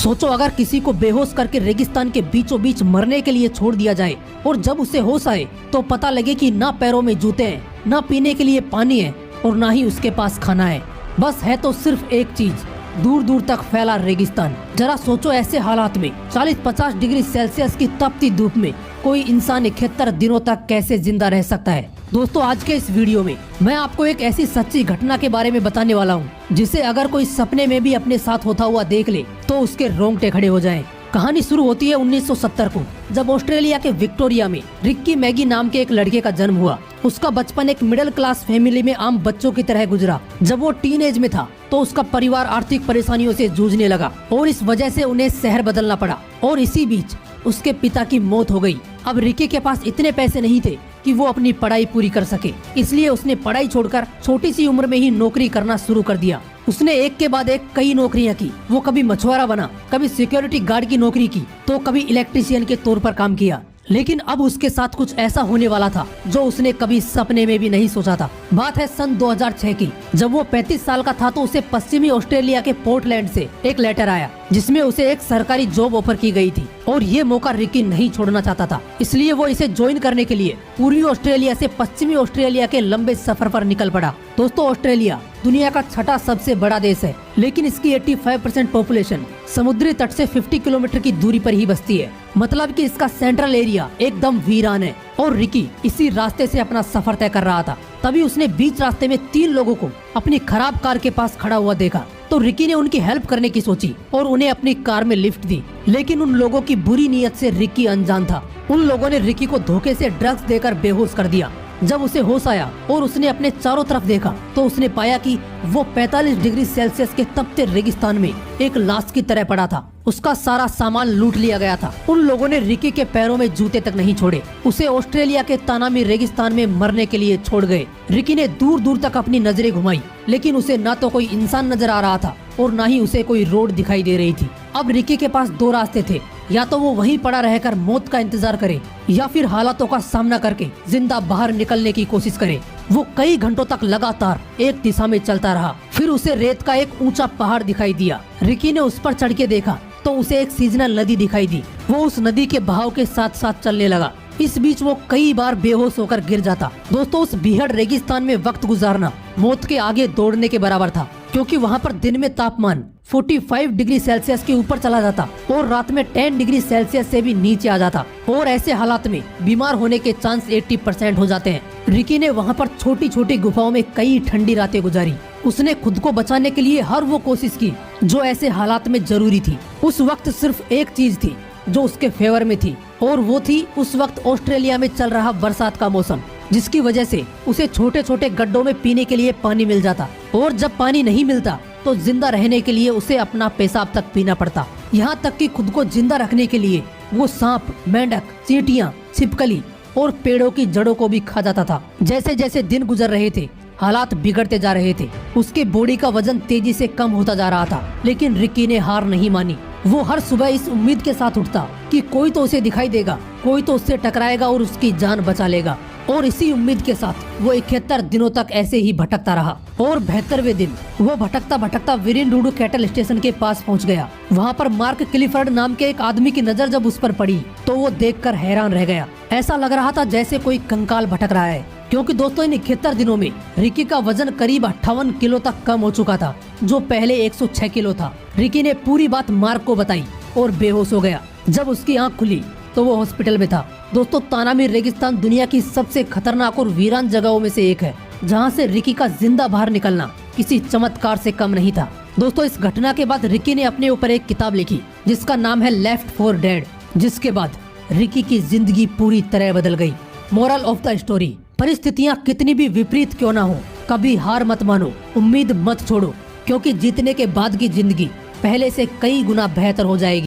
सोचो अगर किसी को बेहोश करके रेगिस्तान के बीचों बीच मरने के लिए छोड़ दिया जाए और जब उसे होश आए तो पता लगे कि ना पैरों में जूते हैं, ना पीने के लिए पानी है और ना ही उसके पास खाना है। बस है तो सिर्फ एक चीज, दूर दूर तक फैला रेगिस्तान। जरा सोचो ऐसे हालात में 40-50 डिग्री सेल्सियस की तपती धूप में कोई इंसान 71 दिनों तक कैसे जिंदा रह सकता है। दोस्तों आज के इस वीडियो में मैं आपको एक ऐसी सच्ची घटना के बारे में बताने वाला हूँ जिसे अगर कोई सपने में भी अपने साथ होता हुआ देख ले तो उसके रोंगटे खड़े हो जाएं। कहानी शुरू होती है 1970 को, जब ऑस्ट्रेलिया के विक्टोरिया में रिक्की मैगी नाम के एक लड़के का जन्म हुआ। उसका बचपन एक मिडिल क्लास फैमिली में आम बच्चों की तरह गुजरा। जब वो टीन एज में था तो उसका परिवार आर्थिक परेशानियों से जूझने लगा और इस वजह से उन्हें शहर बदलना पड़ा और इसी बीच उसके पिता की मौत हो गई। अब रिकी के पास इतने पैसे नहीं थे कि वो अपनी पढ़ाई पूरी कर सके, इसलिए उसने पढ़ाई छोड़कर छोटी सी उम्र में ही नौकरी करना शुरू कर दिया। उसने एक के बाद एक कई नौकरियां की। वो कभी मछुआरा बना, कभी सिक्योरिटी गार्ड की नौकरी की, तो कभी इलेक्ट्रिशियन के तौर पर काम किया। लेकिन अब उसके साथ कुछ ऐसा होने वाला था जो उसने कभी सपने में भी नहीं सोचा था। बात है सन 2006 की, जब वो 35 साल का था तो उसे पश्चिमी ऑस्ट्रेलिया के पोर्टलैंड से एक लेटर आया जिसमें उसे एक सरकारी जॉब ऑफर की गई थी और ये मौका रिकी नहीं छोड़ना चाहता था। इसलिए वो इसे ज्वाइन करने के लिए पूर्वी ऑस्ट्रेलिया से पश्चिमी ऑस्ट्रेलिया के लंबे सफर पर निकल पड़ा। दोस्तों ऑस्ट्रेलिया दुनिया का छठा सबसे बड़ा देश है, लेकिन इसकी 85% पॉपुलेशन समुद्री तट से 50 किलोमीटर की दूरी पर ही बसती है। मतलब कि इसका सेंट्रल एरिया एकदम वीरान है और रिकी इसी रास्ते से अपना सफर तय कर रहा था। तभी उसने बीच रास्ते में 3 लोगों को अपनी खराब कार के पास खड़ा हुआ देखा तो रिकी ने उनकी हेल्प करने की सोची और उन्हें अपनी कार में लिफ्ट दी। लेकिन उन लोगों की बुरी नीयत से रिकी अनजान था। उन लोगों ने रिकी को धोखे से ड्रग्स देकर बेहोश कर दिया। जब उसे होश आया और उसने अपने चारों तरफ देखा तो उसने पाया कि वो 45 डिग्री सेल्सियस के तपते रेगिस्तान में एक लाश की तरह पड़ा था। उसका सारा सामान लूट लिया गया था। उन लोगों ने रिकी के पैरों में जूते तक नहीं छोड़े, उसे ऑस्ट्रेलिया के तानामी रेगिस्तान में मरने के लिए छोड़ गए। रिकी ने दूर दूर तक अपनी नजरें घुमाई, लेकिन उसे ना तो कोई इंसान नजर आ रहा था और ना ही उसे कोई रोड दिखाई दे रही थी। अब रिकी के पास 2 रास्ते थे, या तो वो वहीं पड़ा रहकर मौत का इंतजार करे या फिर हालातों का सामना करके जिंदा बाहर निकलने की कोशिश करे। वो कई घंटों तक लगातार एक दिशा में चलता रहा। फिर उसे रेत का एक ऊंचा पहाड़ दिखाई दिया। रिकी ने उस पर चढ़ के देखा तो उसे एक सीजनल नदी दिखाई दी। वो उस नदी के बहाव के साथ साथ चलने लगा। इस बीच वो कई बार बेहोश होकर गिर जाता। दोस्तों उस बीहड़ रेगिस्तान में वक्त गुजारना मौत के आगे दौड़ने के बराबर था, क्योंकि वहाँ पर दिन में तापमान 45 डिग्री सेल्सियस के ऊपर चला जाता और रात में 10 डिग्री सेल्सियस से भी नीचे आ जाता और ऐसे हालात में बीमार होने के चांस 80% हो जाते हैं। रिकी ने वहाँ पर छोटी छोटी गुफाओं में कई ठंडी रातें गुजारी। उसने खुद को बचाने के लिए हर वो कोशिश की जो ऐसे हालात में जरूरी थी। उस वक्त सिर्फ एक चीज थी जो उसके फेवर में थी और वो थी उस वक्त ऑस्ट्रेलिया में चल रहा बरसात का मौसम, जिसकी वजह से उसे छोटे छोटे गड्ढों में पीने के लिए पानी मिल जाता और जब पानी नहीं मिलता तो जिंदा रहने के लिए उसे अपना पेशाब तक पीना पड़ता। यहाँ तक कि खुद को जिंदा रखने के लिए वो सांप, मेंढक, चींटियां, छिपकली और पेड़ों की जड़ों को भी खा जाता था। जैसे जैसे दिन गुजर रहे थे हालात बिगड़ते जा रहे थे। उसके बॉडी का वजन तेजी से कम होता जा रहा था, लेकिन रिकी ने हार नहीं मानी। वो हर सुबह इस उम्मीद के साथ उठता कि कोई तो उसे दिखाई देगा, कोई तो उससे टकराएगा और उसकी जान बचा लेगा। और इसी उम्मीद के साथ वो 71 दिनों तक ऐसे ही भटकता रहा और 72वें दिन वो भटकता भटकता विरिनडूडू कैटल स्टेशन के पास पहुंच गया। वहाँ पर मार्क क्लिफर्ड नाम के एक आदमी की नजर जब उस पर पड़ी तो वो देखकर हैरान रह गया। ऐसा लग रहा था जैसे कोई कंकाल भटक रहा है, क्योंकि दोस्तों इन 71 दिनों में रिकी का वजन करीब 58 किलो तक कम हो चुका था, जो पहले 106 किलो था। रिकी ने पूरी बात मार्क को बताई और बेहोश हो गया। जब उसकी आंख खुली तो वो हॉस्पिटल में था। दोस्तों तानामी रेगिस्तान दुनिया की सबसे खतरनाक और वीरान जगहों में से एक है, जहां से रिकी का जिंदा बाहर निकलना किसी चमत्कार से कम नहीं था। दोस्तों इस घटना के बाद रिकी ने अपने ऊपर एक किताब लिखी जिसका नाम है लेफ्ट फॉर डेड, जिसके बाद रिकी की जिंदगी पूरी तरह बदल गई। मोरल ऑफ द स्टोरी, परिस्थितियाँ कितनी भी विपरीत क्यों ना हो, कभी हार मत मानो, उम्मीद मत छोड़ो, क्योंकि जीतने के बाद की जिंदगी पहले से कई गुना बेहतर हो जाएगी।